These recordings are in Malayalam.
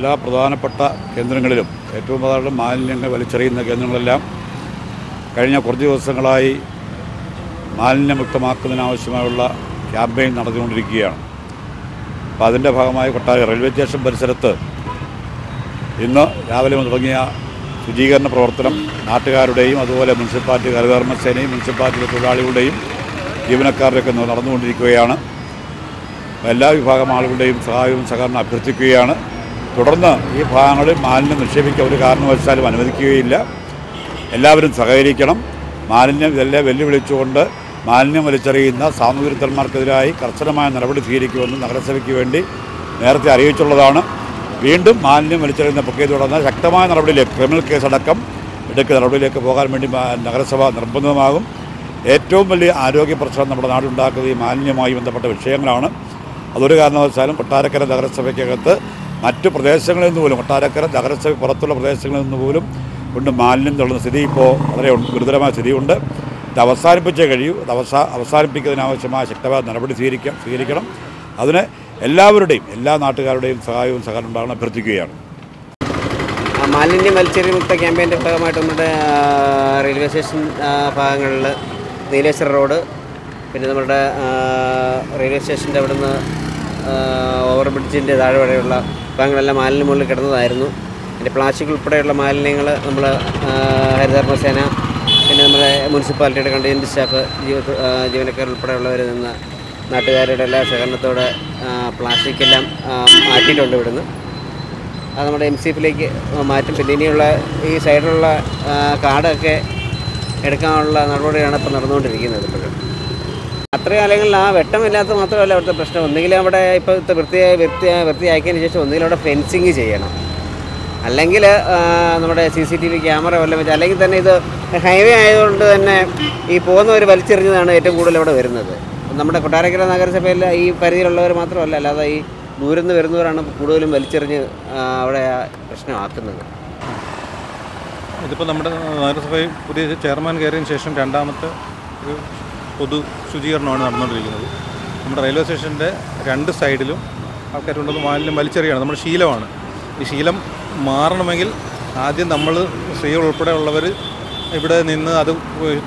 എല്ലാ പ്രധാനപ്പെട്ട കേന്ദ്രങ്ങളിലും ഏറ്റവും പ്രധാന മാലിന്യങ്ങൾ വലിച്ചെറിയുന്ന കേന്ദ്രങ്ങളെല്ലാം കഴിഞ്ഞ കുറച്ച് ദിവസങ്ങളായി മാലിന്യമുക്തമാക്കുന്നതിനാവശ്യമായുള്ള ക്യാമ്പയിൻ നടന്നുകൊണ്ടിരിക്കുകയാണ്. അപ്പോൾ അതിൻ്റെ ഭാഗമായി കൊട്ടാരക്കര റെയിൽവേ സ്റ്റേഷൻ പരിസരത്ത് ഇന്ന് രാവിലെ തുടങ്ങിയ ശുചീകരണ പ്രവർത്തനം നാട്ടുകാരുടെയും അതുപോലെ മുനിസിപ്പാലിറ്റി ഹരിതകർമ്മസേനയും മുനിസിപ്പാലിറ്റി തൊഴിലാളികളുടെയും ജീവനക്കാരുടെയൊക്കെ നടന്നുകൊണ്ടിരിക്കുകയാണ്. എല്ലാ വിഭാഗം ആളുകളുടെയും സഹായവും സഹകരണം അഭ്യർത്ഥിക്കുകയാണ്. തുടർന്ന് ഈ ഭാഗങ്ങളിൽ മാലിന്യം നിക്ഷേപിക്കാൻ ഒരു കാരണവശാലും അനുവദിക്കുകയില്ല. എല്ലാവരും സഹകരിക്കണം. മാലിന്യം ഇതെല്ലാം വെല്ലുവിളിച്ചുകൊണ്ട് മാലിന്യം വലിച്ചെറിയുന്ന സാമൂഹ്യവിരുദ്ധന്മാർക്കെതിരായി കർശനമായ നടപടി സ്വീകരിക്കുമെന്ന് നഗരസഭയ്ക്ക് വേണ്ടി നേരത്തെ അറിയിച്ചുള്ളതാണ്. വീണ്ടും മാലിന്യം വലിച്ചെറിയുന്ന പ്രക്രിയ തുടർന്ന് ശക്തമായ നടപടിയിലേക്ക് ക്രിമിനൽ കേസടക്കം എടുക്കുന്ന നടപടിയിലേക്ക് പോകാൻ വേണ്ടി നഗരസഭ നിർബന്ധമാകും. ഏറ്റവും വലിയ ആരോഗ്യ പ്രശ്നം നമ്മുടെ നാടുണ്ടാക്കുന്നത് ഈ മാലിന്യവുമായി ബന്ധപ്പെട്ട വിഷയങ്ങളാണ്. അതൊരു കാരണവശാലും കൊട്ടാരക്കര നഗരസഭയ്ക്കകത്ത് മറ്റു പ്രദേശങ്ങളിൽ നിന്ന് പോലും കൊട്ടാരക്കര നഗരസഭ പുറത്തുള്ള പ്രദേശങ്ങളിൽ നിന്ന് പോലും കൊണ്ട് മാലിന്യം തള്ളുന്ന സ്ഥിതി ഇപ്പോൾ വളരെ ഗുരുതരമായ സ്ഥിതിയുണ്ട്. ഇത് അവസാനിപ്പിച്ചേ കഴിയൂ. ഇത് അവസാനിപ്പിക്കുന്നതിനാവശ്യമായ ശക്തമായ നടപടി സ്വീകരിക്കണം. അതിന് എല്ലാവരുടെയും എല്ലാ നാട്ടുകാരുടെയും സഹായവും സഹകരണം ഉണ്ടാകണം അഭ്യർത്ഥിക്കുകയാണ്. മാലിന്യം വലിച്ചെറിമുക്ത ക്യാമ്പയിൻ്റെ ഭാഗമായിട്ട് നമ്മുടെ റെയിൽവേ സ്റ്റേഷൻ ഭാഗങ്ങളിൽ നീലേശ്വര റോഡ്, പിന്നെ നമ്മുടെ റെയിൽവേ സ്റ്റേഷൻ്റെ അവിടെ നിന്ന് ഓവർ ബ്രിഡ്ജിൻ്റെ താഴെ വരെയുള്ള ഭാഗങ്ങളെല്ലാം മാലിന്യം മുകളിൽ കിടന്നതായിരുന്നു. പിന്നെ പ്ലാസ്റ്റിക് ഉൾപ്പെടെയുള്ള മാലിന്യങ്ങൾ നമ്മൾ ഹരിതകർമ്മസേന, പിന്നെ നമ്മുടെ മുനിസിപ്പാലിറ്റിയുടെ കണ്ടെയ്ൻമെൻറ് സ്റ്റാഫ്, ജീവനക്കാർ ഉൾപ്പെടെയുള്ളവരിൽ നിന്ന് നാട്ടുകാരുടെ എല്ലാ സഹകരണത്തോടെ പ്ലാസ്റ്റിക് എല്ലാം മാറ്റിയിട്ടുണ്ട് ഇവിടുന്ന്. അത് നമ്മുടെ MCFിലേക്ക് മാറ്റും. പിന്നെ ഇനിയുള്ള ഈ സൈഡിലുള്ള കാടൊക്കെ എടുക്കാനുള്ള നടപടിയാണ് ഇപ്പോൾ നടന്നുകൊണ്ടിരിക്കുന്നത്. ഇപ്പോഴും അത്രയും കാലങ്ങളിൽ ആ വെട്ടമില്ലാത്ത മാത്രമല്ല അവിടുത്തെ പ്രശ്നം. ഒന്നുകിൽ അവിടെ ഇപ്പോഴത്തെ വൃത്തിയാക്കിയതിന് ശേഷം ഒന്നുകിൽ അവിടെ ഫെൻസിങ് ചെയ്യണം, അല്ലെങ്കിൽ നമ്മുടെ CCTV ക്യാമറ വല്ലതും വെച്ച്, അല്ലെങ്കിൽ തന്നെ ഇത് ഹൈവേ ആയതുകൊണ്ട് തന്നെ ഈ പോകുന്നവർ വലിച്ചെറിഞ്ഞതാണ് ഏറ്റവും കൂടുതൽ അവിടെ വരുന്നത്. നമ്മുടെ കൊട്ടാരക്കര നഗരസഭയിൽ ഈ പരിധിയിലുള്ളവർ മാത്രമല്ല, അല്ലാതെ ഈ ദൂരം നിന്ന് വരുന്നവരാണ് കൂടുതലും വലിച്ചെറിഞ്ഞ് അവിടെ പ്രശ്നമാക്കുന്നത്. ഇതിപ്പോൾ നമ്മുടെ നഗരസഭയിൽ പുതിയ ചെയർമാൻ കയറിയതിന് ശേഷം രണ്ടാമത്തെ ഒരു പൊതു ശുചീകരണമാണ് നടന്നുകൊണ്ടിരിക്കുന്നത്. നമ്മുടെ റെയിൽവേ സ്റ്റേഷൻ്റെ 2 സൈഡിലും ആൾക്കാരുണ്ടെന്ന് മാലിന്യം വലിച്ചെറിയാണ് നമ്മുടെ ശീലമാണ്. ഈ ശീലം മാറണമെങ്കിൽ ആദ്യം നമ്മൾ സ്ത്രീകൾ ഉൾപ്പെടെ ഉള്ളവർ ഇവിടെ നിന്ന് അത്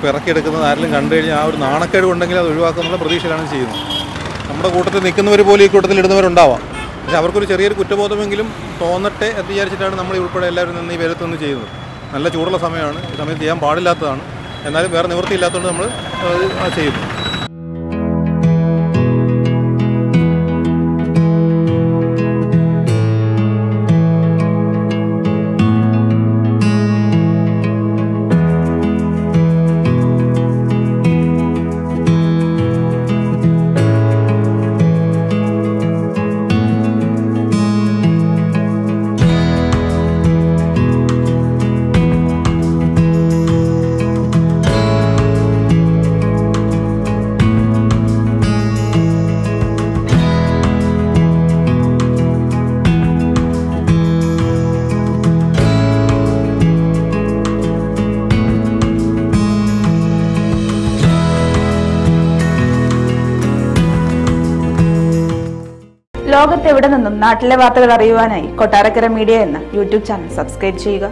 പിറക്കിയെടുക്കുന്നത് ആരെങ്കിലും കണ്ടു കഴിഞ്ഞാൽ ആ ഒരു നാണക്കേട് ഉണ്ടെങ്കിൽ അത് ഒഴിവാക്കുന്ന പ്രതീക്ഷയിലാണ് ചെയ്യുന്നത്. നമ്മുടെ കൂട്ടത്തിൽ നിൽക്കുന്നവർ പോലും ഈ കൂട്ടത്തിൽ ഇടുന്നവരുണ്ടാവാം. പക്ഷേ അവർക്കൊരു ചെറിയൊരു കുറ്റബോധമെങ്കിലും തോന്നട്ടെ എന്ന് വിചാരിച്ചിട്ടാണ് നമ്മൾ ഉൾപ്പെടെ എല്ലാവരും നിന്ന് ഈ വെയിലത്തൊന്ന് ചെയ്യുന്നത്. നല്ല ചൂടുള്ള സമയമാണ്, ഈ സമയത്ത് ചെയ്യാൻ പാടില്ലാത്തതാണ്. എന്നാലും വേറെ നിവൃത്തിയില്ലാത്തതുകൊണ്ട് നമ്മൾ അത് ചെയ്യുന്നു. ലോകത്തെവിടെ നിന്നും നാട്ടിലെ വാർത്തകൾ അറിയുവാനായി കൊട്ടാരക്കര മീഡിയ എന്ന യൂട്യൂബ് ചാനൽ സബ്സ്ക്രൈബ് ചെയ്യുക.